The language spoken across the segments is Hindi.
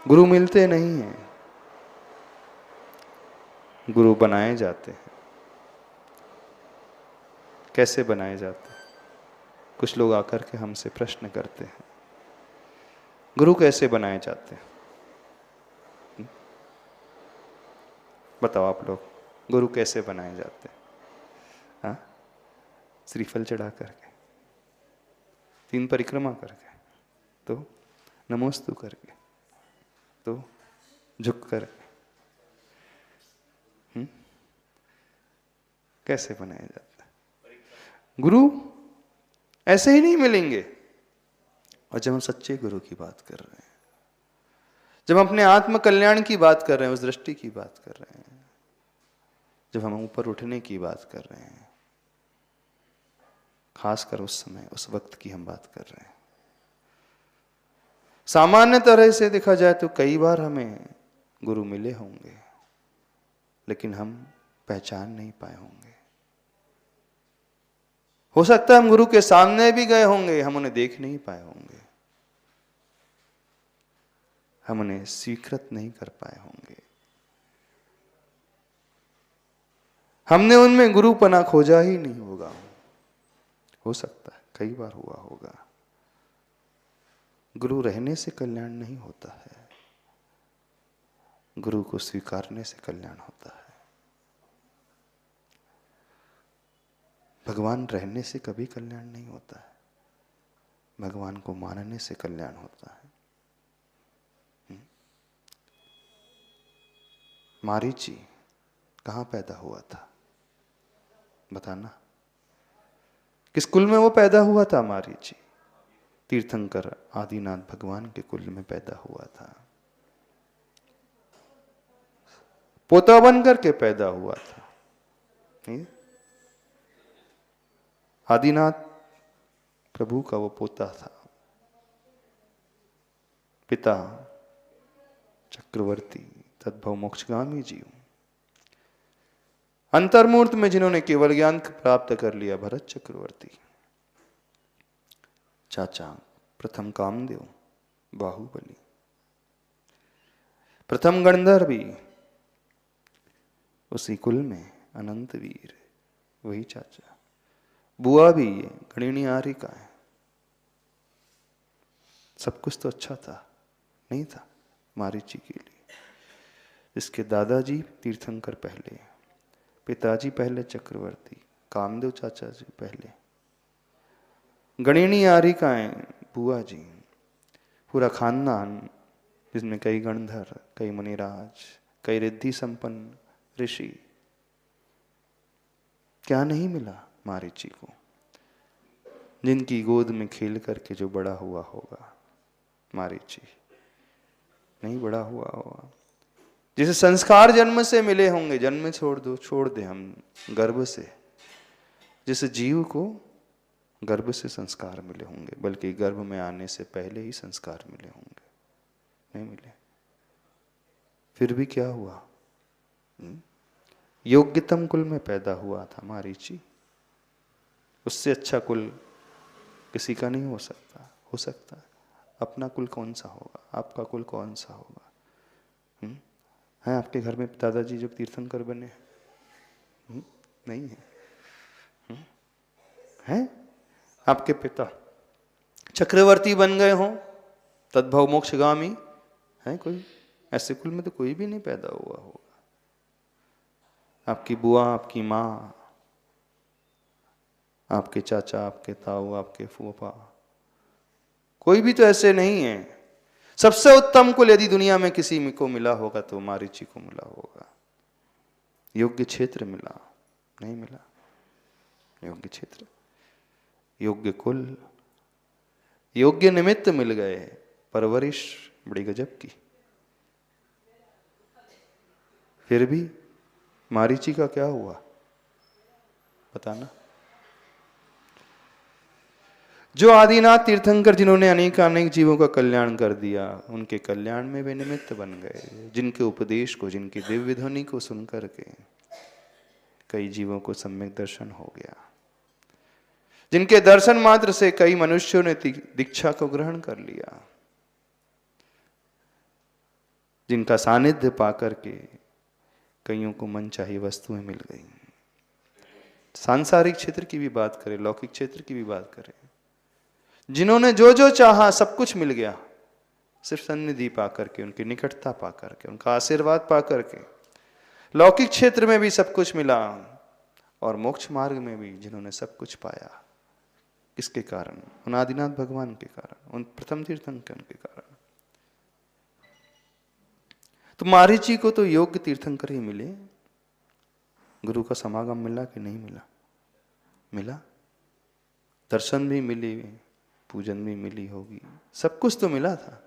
गुरु मिलते नहीं हैं, गुरु बनाए जाते हैं। कैसे बनाए जाते हैं? कुछ लोग आकर के हमसे प्रश्न करते हैं, गुरु कैसे बनाए जाते हैं? बताओ आप लोग, गुरु कैसे बनाए जाते हैं? हाँ, श्रीफल चढ़ा करके, 3 परिक्रमा करके, तो नमोस्तु करके, तो झुक करके। कैसे बनाया जाता है? गुरु ऐसे ही नहीं मिलेंगे। और जब हम सच्चे गुरु की बात कर रहे हैं, जब हम अपने आत्म कल्याण की बात कर रहे हैं, उस दृष्टि की बात कर रहे हैं, जब हम ऊपर उठने की बात कर रहे हैं, खासकर उस समय, उस वक्त की हम बात कर रहे हैं। सामान्य तरह से देखा जाए तो कई बार हमें गुरु मिले होंगे, लेकिन हम पहचान नहीं पाए होंगे। हो सकता है हम गुरु के सामने भी गए होंगे, हम उन्हें देख नहीं पाए होंगे, हम उन्हें स्वीकृत नहीं कर पाए होंगे, हमने उनमें गुरुपना खोजा ही नहीं होगा। हो सकता है कई बार हुआ होगा। गुरु रहने से कल्याण नहीं होता है, गुरु को स्वीकारने से कल्याण होता है। भगवान रहने से कभी कल्याण नहीं होता है, भगवान को मानने से कल्याण होता है। मारीची कहाँ पैदा हुआ था? बताना, किस कुल में वो पैदा हुआ था? मारीची तीर्थंकर आदिनाथ भगवान के कुल में पैदा हुआ था, पोता बन करके पैदा हुआ था। आदिनाथ प्रभु का वो पोता था। पिता चक्रवर्ती तद्भव मोक्षगामी जीव, अंतर्मूर्त में जिन्होंने केवल ज्ञान प्राप्त कर लिया, भरत चक्रवर्ती। चाचा प्रथम कामदेव बाहुबली, प्रथम गंधर्व भी उसी कुल में अनंत वीर, वही चाचा। बुआ भी ये गणिनी आर्यिका है। सब कुछ तो अच्छा था, नहीं था मारीची के लिए। इसके दादाजी तीर्थंकर पहले, पिताजी पहले चक्रवर्ती, कामदेव चाचा जी पहले, गणिनी आर्यिकाएं बुआ जी, पूरा खानदान जिसमें कई गणधर, कई मुनिराज, कई रिद्धि संपन्न ऋषि। क्या नहीं मिला मारीची को? जिनकी गोद में खेल करके जो बड़ा हुआ होगा, मारीची नहीं बड़ा हुआ होगा। जिसे संस्कार जन्म से मिले होंगे, जन्म छोड़ दे हम गर्भ से, जिस जीव को गर्भ से संस्कार मिले होंगे, बल्कि गर्भ में आने से पहले ही संस्कार मिले होंगे, नहीं मिले। फिर भी क्या हुआ? योग्यतम कुल में पैदा हुआ था मारीची। उससे अच्छा कुल किसी का नहीं हो सकता। हो सकता है अपना कुल कौन सा होगा? आपका कुल कौन सा होगा? है आपके घर में दादाजी जो तीर्थंकर बने? नहीं है। हैं आपके पिता चक्रवर्ती बन गए हों, तद्भव मोक्षगामी है? कोई ऐसे कुल में तो कोई भी नहीं पैदा हुआ होगा। आपकी बुआ, आपकी माँ, आपके चाचा, आपके ताऊ, आपके फूफा, कोई भी तो ऐसे नहीं है। सबसे उत्तम कुल यदि दुनिया में किसी को मिला होगा तो मारीची को मिला होगा। योग्य क्षेत्र मिला, नहीं मिला। योग्य क्षेत्र, योग्य कुल, योग्य निमित्त मिल गए, परवरिश बड़ी गजब की। फिर भी मारीची का क्या हुआ बताना? जो आदिनाथ तीर्थंकर जिन्होंने अनेक जीवों का कल्याण कर दिया, उनके कल्याण में वे निमित्त बन गए। जिनके उपदेश को, जिनकी दिव्य ध्वनि को सुनकर के कई जीवों को सम्यक दर्शन हो गया, जिनके दर्शन मात्र से कई मनुष्यों ने दीक्षा को ग्रहण कर लिया। जिनका सानिध्य पाकर के कईयों को मन चाहिए वस्तुएं मिल गई। सांसारिक क्षेत्र की भी बात करें, लौकिक क्षेत्र की भी बात करें, जिन्होंने जो जो चाहा सब कुछ मिल गया, सिर्फ सन्निधि पाकर के, उनकी निकटता पाकर के, उनका आशीर्वाद पाकर के। लौकिक क्षेत्र में भी सब कुछ मिला और मोक्ष मार्ग में भी जिन्होंने सब कुछ पाया, किसके कारण? उन आदिनाथ भगवान के कारण, उन प्रथम तीर्थंकर के कारण। तो मारीची को तो योग्य तीर्थंकर ही मिले। गुरु का समागम मिला कि नहीं मिला? मिला। दर्शन भी मिली, पूजन भी मिली होगी, सब कुछ तो मिला था।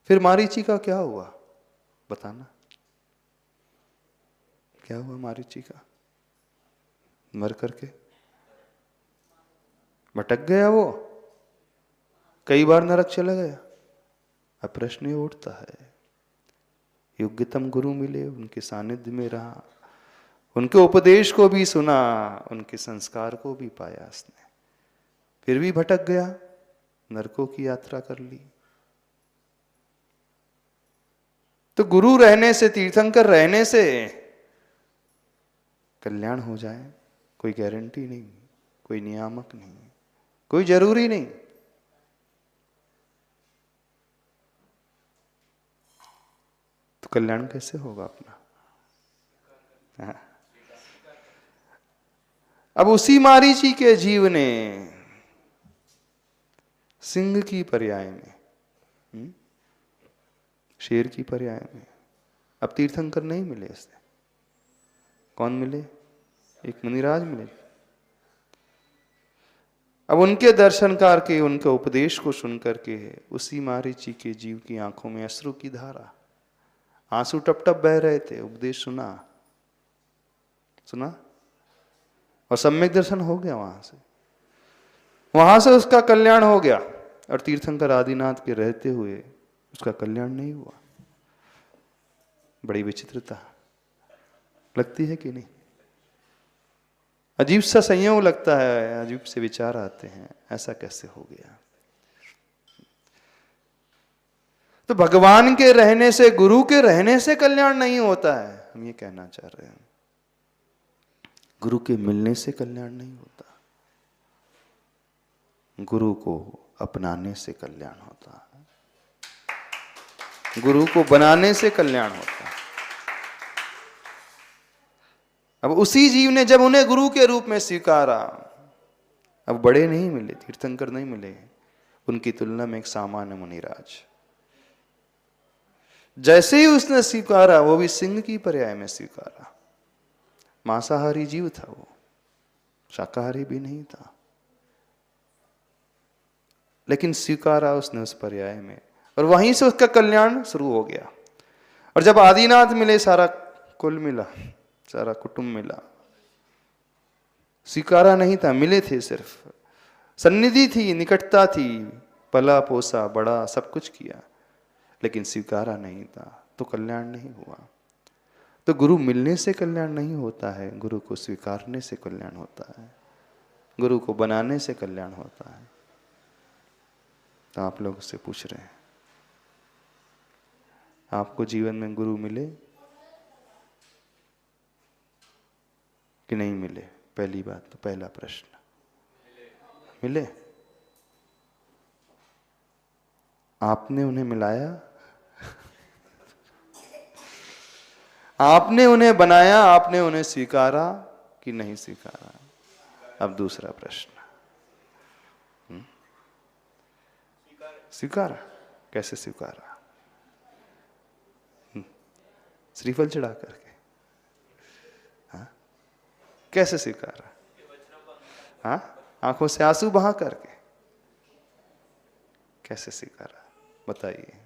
फिर मारीची का क्या हुआ बताना? क्या हुआ मारीची का? मर करके भटक गया वो, कई बार नरक चला गया। अब प्रश्न ये उठता है, योग्यतम गुरु मिले, उनके सानिध्य में रहा, उनके उपदेश को भी सुना, उनके संस्कार को भी पाया उसने, फिर भी भटक गया, नरकों की यात्रा कर ली। तो गुरु रहने से, तीर्थंकर रहने से कल्याण हो जाए कोई गारंटी नहीं, कोई नियामक नहीं, कोई जरूरी नहीं। तो कल्याण कैसे होगा अपना? हाँ। अब उसी मारीची के जीव ने सिंह की पर्याय में, शेर की पर्याय में, अब तीर्थंकर नहीं मिले इससे। कौन मिले? एक मुनिराज मिले। अब उनके दर्शन करके, उनके उपदेश को सुन करके उसी मारीची के जीव की आंखों में अश्रु की धारा, आंसू टप टप बह रहे थे। उपदेश सुना और सम्यक दर्शन हो गया। वहां से उसका कल्याण हो गया। और तीर्थंकर आदिनाथ के रहते हुए उसका कल्याण नहीं हुआ। बड़ी विचित्रता लगती है कि नहीं? अजीब सा संयोग लगता है, अजीब से विचार आते हैं, ऐसा कैसे हो गया? तो भगवान के रहने से, गुरु के रहने से कल्याण नहीं होता है, हम ये कहना चाह रहे हैं। गुरु के मिलने से कल्याण नहीं होता, गुरु को अपनाने से कल्याण होता है, गुरु को बनाने से कल्याण होता है। अब उसी जीव ने जब उन्हें गुरु के रूप में स्वीकारा, अब बड़े नहीं मिले, तीर्थंकर नहीं मिले, उनकी तुलना में एक सामान्य मुनिराज। जैसे ही उसने स्वीकारा, वो भी सिंह की पर्याय में स्वीकारा। मांसाहारी जीव था वो, शाकाहारी भी नहीं था, लेकिन स्वीकारा उसने उस पर्याय में, और वहीं से उसका कल्याण शुरू हो गया। और जब आदिनाथ मिले, सारा कुल मिला, सारा कुटुंब मिला, स्वीकारा नहीं था, मिले थे, सिर्फ सन्निधि थी, निकटता थी, पला पोसा, बड़ा, सब कुछ किया, लेकिन स्वीकारा नहीं था, तो कल्याण नहीं हुआ। तो गुरु मिलने से कल्याण नहीं होता है, गुरु को स्वीकारने से कल्याण होता है, गुरु को बनाने से कल्याण होता है। तो आप लोग से पूछ रहे हैं, आपको जीवन में गुरु मिले कि नहीं मिले? पहली बात तो, पहला प्रश्न, मिले? आपने उन्हें मिलाया? आपने उन्हें बनाया? आपने उन्हें स्वीकारा कि नहीं स्वीकारा? अब दूसरा प्रश्न, स्वीकारा? कैसे स्वीकारा? श्रीफल चढ़ा करके? हाँ, कैसे स्वीकारा? हाँ, आंखों से आंसू बहा करके? कैसे स्वीकारा बताइए?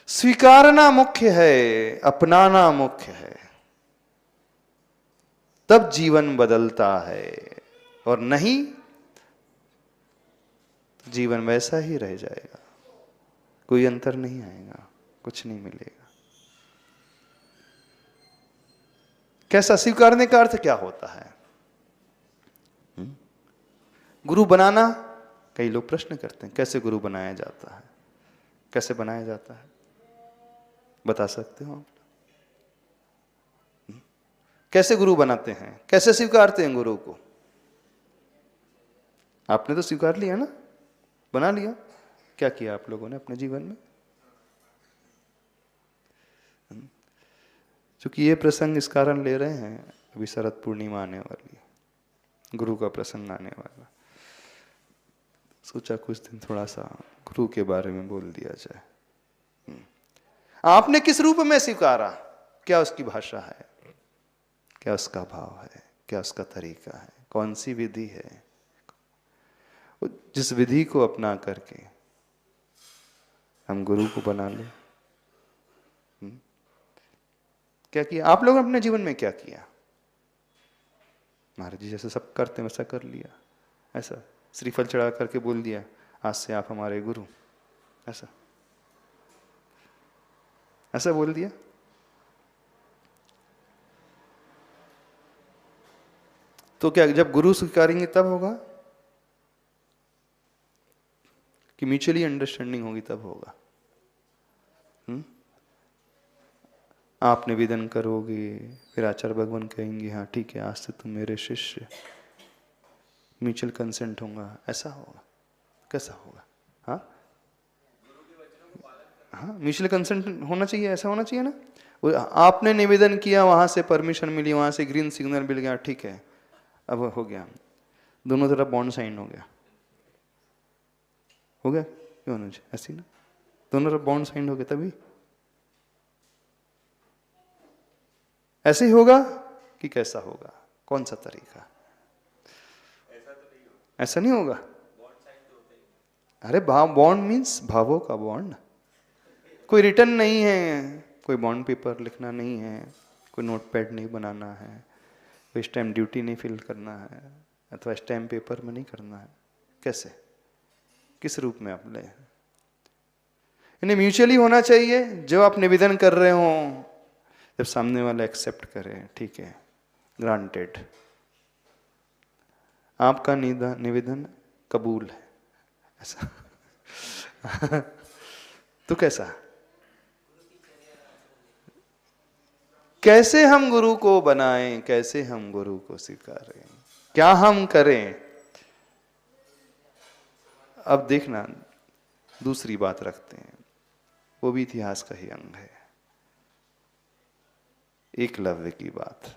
स्वीकारना मुख्य है, अपनाना मुख्य है, तब जीवन बदलता है, और नहीं तो जीवन वैसा ही रह जाएगा, कोई अंतर नहीं आएगा, कुछ नहीं मिलेगा। कैसा स्वीकारने का अर्थ क्या होता है? गुरु बनाना, कई लोग प्रश्न करते हैं कैसे गुरु बनाया जाता है? कैसे बनाया जाता है, बता सकते हो आप? कैसे गुरु बनाते हैं, कैसे स्वीकारते हैं गुरु को? आपने तो स्वीकार लिया ना, बना लिया। क्या किया आप लोगों ने अपने जीवन में? क्योंकि ये प्रसंग इस कारण ले रहे हैं, अभी शरद पूर्णिमा आने वाली, गुरु का प्रसंग आने वाला, सोचा कुछ दिन थोड़ा सा गुरु के बारे में बोल दिया जाए। आपने किस रूप में स्वीकारा? क्या उसकी भाषा है, क्या उसका भाव है, क्या उसका तरीका है, कौन सी विधि है? जिस विधि को अपना करके हम गुरु को बना ले। क्या किया आप लोगों ने अपने जीवन में? क्या किया? महाराज जी जैसे सब करते हैं वैसा कर लिया, ऐसा श्रीफल चढ़ा करके बोल दिया आज से आप हमारे गुरु, ऐसा ऐसा बोल दिया? तो क्या जब गुरु स्वीकारेंगे तब होगा कि म्यूचुअली अंडरस्टैंडिंग होगी तब होगा? आप निवेदन करोगे, फिर आचार्य भगवान कहेंगे हाँ ठीक है आज से तुम मेरे शिष्य, म्यूचुअल कंसेंट होगा, ऐसा होगा? कैसा होगा? हाँ हाँ, म्यूचुअल कंसेंट होना चाहिए, ऐसा होना चाहिए ना। आपने निवेदन किया, वहां से परमिशन मिली, वहां से ग्रीन सिग्नल मिल गया, ठीक है अब हो गया, दोनों तरफ बॉन्ड साइन हो गया, हो गया क्यों अनुज? ऐसी ना, दोनों तरफ बॉन्ड साइन हो गया, तभी ऐसे ही होगा कि कैसा होगा? कौन सा तरीका? ऐसा नहीं होगा। अरे बॉन्ड मीन्स भावों का बॉन्ड, कोई रिटर्न नहीं है, कोई बॉन्ड पेपर लिखना नहीं है, कोई नोट पैड नहीं बनाना है, कोई स्टैम्प ड्यूटी नहीं फिल करना है, अथवा स्टैम्प पेपर में नहीं करना है। कैसे, किस रूप में आप ले? इन्हें म्यूचुअली होना चाहिए। जो आप निवेदन कर रहे हो, जब सामने वाला एक्सेप्ट करे, ठीक है ग्रांटेड, आपका निवेदन कबूल है, ऐसा तो कैसा? कैसे हम गुरु को बनाएं, कैसे हम गुरु को स्वीकारें, क्या हम करें? अब देखना, दूसरी बात रखते हैं, वो भी इतिहास का ही अंग है, एकलव्य की बात।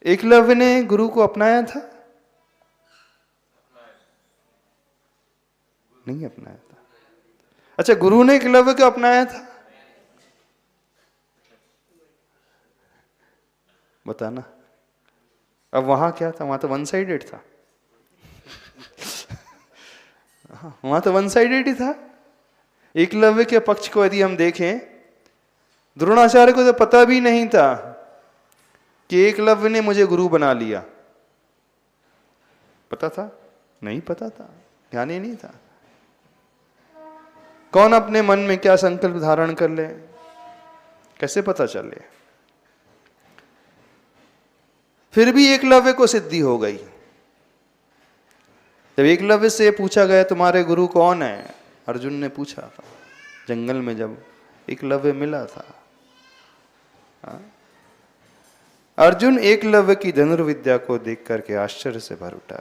एकलव्य ने गुरु को अपनाया था? नहीं अपनाया था। अच्छा, गुरु ने एकलव्य को अपनाया था? बताना। अब वहां क्या था? वहां तो वन साइडेड था। वहां तो वन साइडेड ही था। एकलव्य के पक्ष को यदि हम देखें, द्रोणाचार्य को तो पता भी नहीं था कि एकलव्य ने मुझे गुरु बना लिया। पता था? नहीं पता था, ध्यान ही नहीं था। कौन अपने मन में क्या संकल्प धारण कर ले, कैसे पता चले? फिर भी एकलव्य को सिद्धि हो गई। जब एकलव्य से पूछा गया तुम्हारे गुरु कौन है, अर्जुन ने पूछा था जंगल में जब एकलव्य मिला था। अर्जुन एकलव्य की धनुर्विद्या को देख करके आश्चर्य से भर उठा।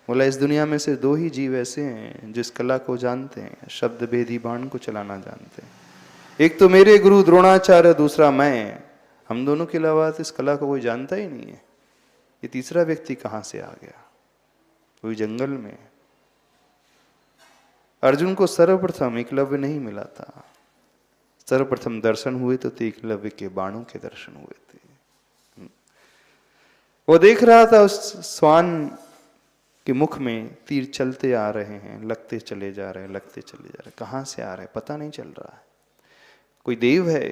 बोला इस दुनिया में से दो ही जीव ऐसे हैं जिस कला को जानते हैं, शब्द भेदी बाण को चलाना जानते हैं। एक तो मेरे गुरु द्रोणाचार्य, दूसरा मैं। हम दोनों के अलावा इस कला को कोई जानता ही नहीं है। ये तीसरा व्यक्ति कहां से आ गया? कोई जंगल में। अर्जुन को सर्वप्रथम एकलव्य नहीं मिला था। सर्वप्रथम दर्शन हुए तो एकलव्य के बाणों के दर्शन हुए थे। वो देख रहा था उस स्वान के मुख में तीर चलते आ रहे हैं, लगते चले जा रहे हैं, लगते चले जा रहे हैं। कहां से आ रहे हैं पता नहीं चल रहा है। कोई देव है,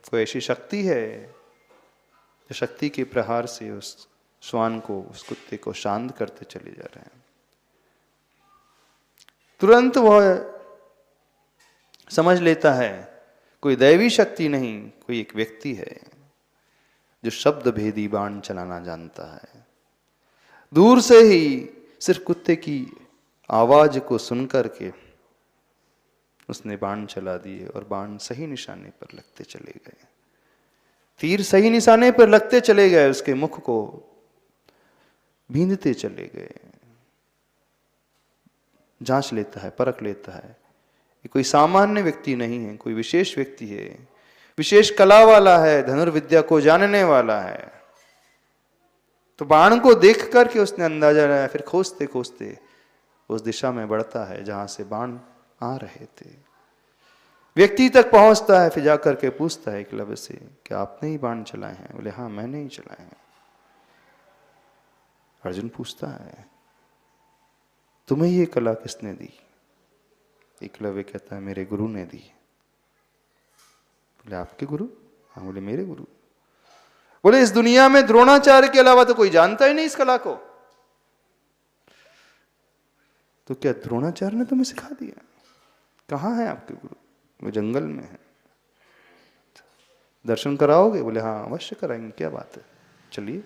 कोई ऐसी शक्ति है जो शक्ति के प्रहार से उस श्वान को, उस कुत्ते को शांत करते चले जा रहे हैं। तुरंत वह समझ लेता है कोई दैवी शक्ति नहीं, कोई एक व्यक्ति है जो शब्द भेदी बाण चलाना जानता है। दूर से ही सिर्फ कुत्ते की आवाज को सुनकर के उसने बाण चला दिए और बाण सही निशाने पर लगते चले गए। तीर सही निशाने पर लगते चले गए, उसके मुख को बींधते चले गए। जांच लेता है, परख लेता है, ये कोई सामान्य व्यक्ति नहीं है, कोई विशेष व्यक्ति है, विशेष कला वाला है, धनुर्विद्या को जानने वाला है। तो बाण को देख करके उसने अंदाजा लगाया, फिर खोजते खोजते उस दिशा में बढ़ता है जहां से बाण आ रहे थे। व्यक्ति तक पहुंचता है, फिर जाकर के पूछता है एकलव्य से कि आपने ही बाण चलाए हैं? बोले हाँ मैंने ही चलाए हैं। अर्जुन पूछता है तुम्हें ये कला किसने दी? एकलव्य कहता है मेरे गुरु ने दी। बोले आपके गुरु? हाँ। बोले मेरे गुरु। बोले इस दुनिया में द्रोणाचार्य के अलावा तो कोई जानता ही नहीं इस कला को। तो क्या द्रोणाचार्य ने तुम्हें सिखा दिया? कहाँ है आपके गुरु? वो जंगल में है। दर्शन कराओगे? बोले हाँ अवश्य कराएंगे, क्या बात है, चलिए।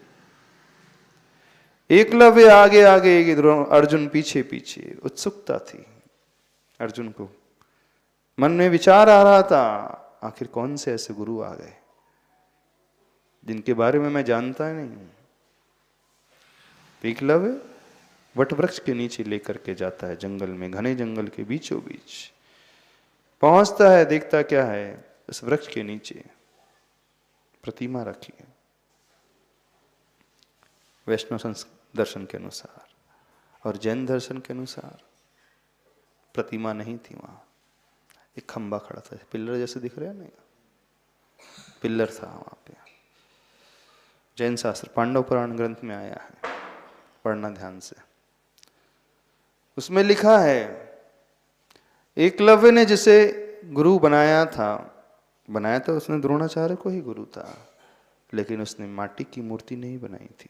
एकलव्य आगे आगे, अर्जुन पीछे पीछे। उत्सुकता थी अर्जुन को, मन में विचार आ रहा था आखिर कौन से ऐसे गुरु आ गए जिनके बारे में मैं जानता ही नहीं हूं। एकलव्य वट वृक्ष के नीचे लेकर के जाता है, जंगल में, घने जंगल के बीचों बीच पहुंचता है। देखता क्या है, उस वृक्ष के नीचे प्रतिमा रखी है वैष्णव दर्शन के अनुसार, और जैन दर्शन के अनुसार प्रतिमा नहीं थी। वहां एक खंबा खड़ा था, पिल्लर जैसे दिख रहे हैं ना, पिल्लर था वहां पे। जैन शास्त्र पांडव पुराण ग्रंथ में आया है, पढ़ना ध्यान से। उसमें लिखा है एकलव्य ने जिसे गुरु बनाया था उसने द्रोणाचार्य को ही गुरु था, लेकिन उसने माटी की मूर्ति नहीं बनाई थी।